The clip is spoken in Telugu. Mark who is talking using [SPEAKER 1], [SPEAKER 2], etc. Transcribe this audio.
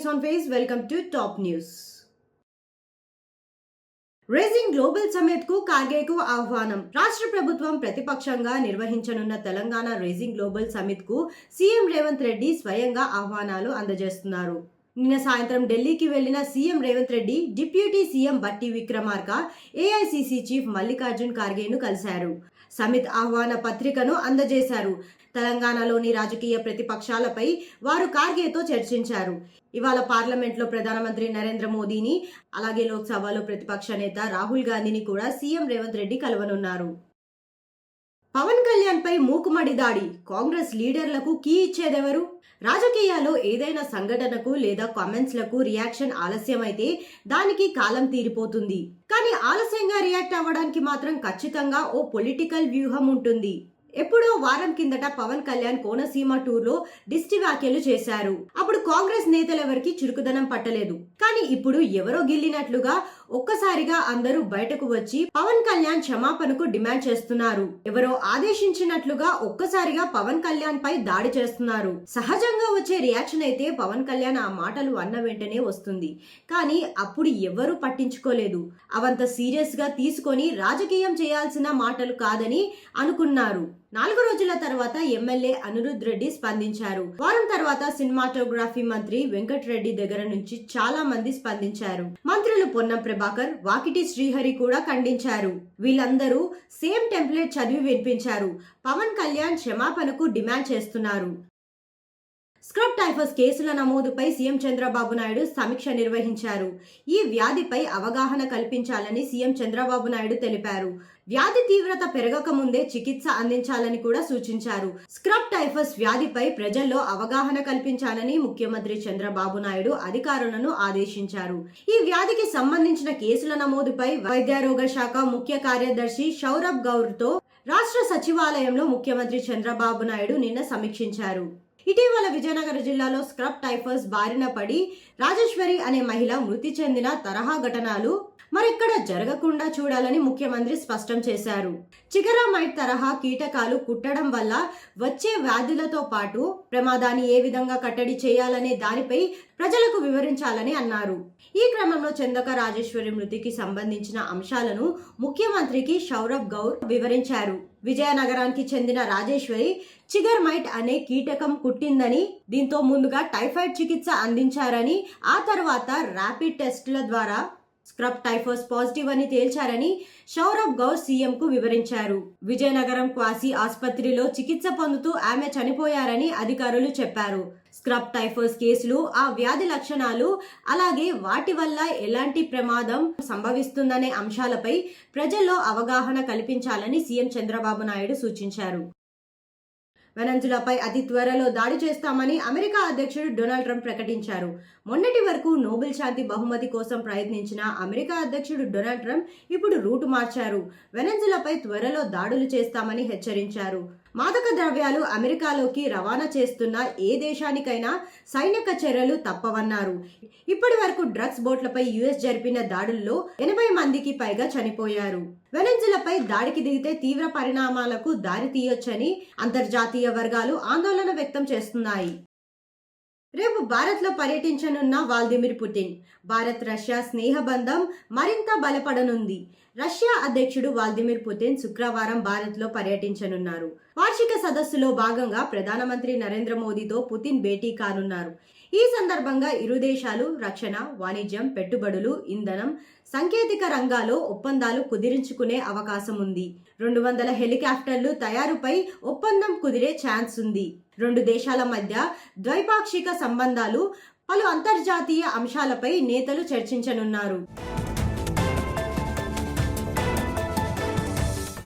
[SPEAKER 1] News on Face. Welcome to Top News. Rising global summit కు కార్గేకు ఆహ్వానం. రాష్ట్ర ప్రభుత్వం ప్రతిపక్షంగా నిర్వహించనున్న తెలంగాణ రైజింగ్ గ్లోబల్ సమ్మిట్ కు సీఎం రేవంత్ రెడ్డి స్వయంగా ఆహ్వానాలు అందజేస్తున్నారు. నిన్న సాయంత్రం ఢిల్లీకి వెళ్లిన CM Revanth Reddy deputy CM Bhatti Vikramarka, AICC chief Mallikarjun ఖార్గేను కలిశారు. సమిత్ ఆహ్వాన పత్రికను అందజేశారు. తెలంగాణలోని రాజకీయ ప్రతిపక్షాలపై వారు ఖార్గేతో చర్చించారు. ఇవాళ పార్లమెంట్లో ప్రధానమంత్రి నరేంద్ర మోదీని, అలాగే లోక్సభలో ప్రతిపక్ష నేత రాహుల్ గాంధీని కూడా సీఎం రేవంత్ రెడ్డి కలవనున్నారు. పవన్ కళ్యాణ్ పై మూకుమ్మడి దాడి. కాంగ్రెస్ లీడర్లకు కీ ఇచ్చేదెవరు? రాజకీయాల్లో ఏదైనా సంఘటనకు లేదా కామెంట్స్లకు రియాక్షన్ ఆలస్యమైతే దానికి కాలం తీరిపోతుంది. కానీ ఆలస్యంగా రియాక్ట్ అవ్వడానికి మాత్రం ఖచ్చితంగా ఓ పొలిటికల్ వ్యూహం ఉంటుంది. ఎప్పుడో వారం కిందట పవన్ కళ్యాణ్ కోనసీమ టూర్ లో దిష్టి వ్యాఖ్యలు చేశారు. అప్పుడు కాంగ్రెస్ నేతలెవరికి చురుకుదనం పట్టలేదు. కానీ ఇప్పుడు ఎవరో గిల్లినట్లుగా ఒక్కసారిగా అందరూ బయటకు వచ్చి పవన్ కళ్యాణ్ క్షమాపణకు డిమాండ్ చేస్తున్నారు. ఎవరో ఆదేశించినట్లుగా ఒక్కసారిగా పవన్ కళ్యాణ్ పై దాడి చేస్తున్నారు. సహజంగా వచ్చే రియాక్షన్ అయితే పవన్ కళ్యాణ్ ఆ మాటలు అన్న వెంటనే వస్తుంది. కానీ అప్పుడు ఎవరూ పట్టించుకోలేదు. అవంత సీరియస్ గా తీసుకొని రాజకీయం చేయాల్సిన మాటలు కాదని అనుకున్నారు. 4 రోజుల తర్వాత ఎమ్మెల్యే అనిరుద్ రెడ్డి స్పందించారు. వారం తర్వాత సినిమాటోగ్రఫీ మంత్రి వెంకటరెడ్డి దగ్గర నుంచి చాలా మంది స్పందించారు. మంత్రులు పొన్నం ప్రభాకర్, వాకిటి శ్రీహరి కూడా ఖండించారు. వీళ్ళందరూ సేమ్ టెంప్లెట్ చదివి వినిపించారు. పవన్ కళ్యాణ్ క్షమాపణకు డిమాండ్ చేస్తున్నారు. స్క్రబ్ టైఫస్ కేసుల నమోదుపై సీఎం చంద్రబాబు నాయుడు సమీక్ష నిర్వహించారు. ఈ వ్యాధిపై అవగాహన కల్పించాలని సీఎం చంద్రబాబు నాయుడు తెలిపారు. వ్యాధి తీవ్రత పెరగక ముందే చికిత్స అందించాలని కూడా సూచించారు. స్క్రబ్ టైఫస్ వ్యాధిపై ప్రజల్లో అవగాహన కల్పించాలని ముఖ్యమంత్రి చంద్రబాబు నాయుడు అధికారులను ఆదేశించారు. ఈ వ్యాధికి సంబంధించిన కేసుల నమోదుపై వైద్యారోగ్య శాఖ ముఖ్య కార్యదర్శి సౌరభ్ గౌర్తో రాష్ట్ర సచివాలయంలో ముఖ్యమంత్రి చంద్రబాబు నాయుడు నిన్న సమీక్షించారు. ఇటీవల విజయనగర జిల్లాలో స్క్రబ్ టైఫస్ బారిన పడి రాజేశ్వరి అనే మహిళ మృతి చెందిన తరహా ఘటనలు మరెక్కడ జరగకుండా చూడాలని ముఖ్యమంత్రి స్పష్టం చేశారు. చిగరామైట్ తరహా కీటకాలు కుట్టడం వల్ల వచ్చే వ్యాధులతో పాటు ప్రమాదాన్ని ఏ విధంగా కట్టడి చేయాలనే దానిపై ప్రజలకు వివరించాలని అన్నారు. ఈ క్రమంలో చందక రాజేశ్వరి మృతికి సంబంధించిన అంశాలను ముఖ్యమంత్రికి సౌరభ్ గౌర్ వివరించారు. విజయనగరానికి చెందిన రాజేశ్వరి చిగర్మైట్ అనే కీటకం కుట్టిందని, దీంతో ముందుగా టైఫాయిడ్ చికిత్స అందించారని, ఆ తర్వాత ర్యాపిడ్ టెస్టుల ద్వారా స్క్రబ్ టైఫస్ పాజిటివ్ అని తేల్చారని సౌరభ్ గౌర్ సీఎం కు వివరించారు. విజయనగరం క్వాసీ ఆసుపత్రిలో చికిత్స పొందుతూ ఆమె చనిపోయారని అధికారులు చెప్పారు. స్క్రబ్ టైఫస్ కేసులు, ఆ వ్యాధి లక్షణాలు, అలాగే వాటి వల్ల ఎలాంటి ప్రమాదం సంభవిస్తుందనే అంశాలపై ప్రజల్లో అవగాహన కల్పించాలని సీఎం చంద్రబాబు నాయుడు సూచించారు. వెనెజులాపై అతి త్వరలో దాడి చేస్తామని అమెరికా అధ్యక్షుడు డొనాల్డ్ ట్రంప్ ప్రకటించారు. మొన్నటి వరకు నోబెల్ శాంతి బహుమతి కోసం ప్రయత్నించిన అమెరికా అధ్యక్షుడు డొనాల్డ్ ట్రంప్ ఇప్పుడు రూటు మార్చారు. వెనెజులాపై త్వరలో దాడులు చేస్తామని హెచ్చరించారు. మాదక ద్రవ్యాలు అమెరికాలోకి రవాణా చేస్తున్న ఏ దేశానికైనా సైనిక చర్యలు తప్పవన్నారు. ఇప్పటి వరకు డ్రగ్స్ బోట్లపై యుఎస్ జరిపిన దాడుల్లో 80 మందికి పైగా చనిపోయారు. వెనెజులాపై దాడికి దిగితే తీవ్ర పరిణామాలకు దారి తీయొచ్చని అంతర్జాతీయ వర్గాలు ఆందోళన వ్యక్తం చేస్తున్నాయి. రేపు భారత్ లో పర్యటించనున్న వ్లాదిమిర్ పుతిన్. భారత్ రష్యా స్నేహబంధం మరింత బలపడనుంది. రష్యా అధ్యక్షుడు వ్లాదిమిర్ పుతిన్ శుక్రవారం భారత్ లో పర్యటించనున్నారు. వార్షిక సదస్సులో భాగంగా ప్రధానమంత్రి నరేంద్ర మోదీతో పుతిన్ భేటీ కానున్నారు. ఈ సందర్భంగా ఇరు దేశాలు రక్షణ, వాణిజ్యం, పెట్టుబడులు, ఇంధనం, సాంకేతిక రంగాల్లో ఒప్పందాలు కుదిరించుకునే అవకాశం ఉంది. 200 హెలికాప్టర్లు తయారుపై ఒప్పందం కుదిరే ఛాన్స్ ఉంది. 2 దేశాల మధ్య ద్వైపాక్షిక సంబంధాలు, పలు అంతర్జాతీయ అంశాలపై నేతలు చర్చించనున్నారు.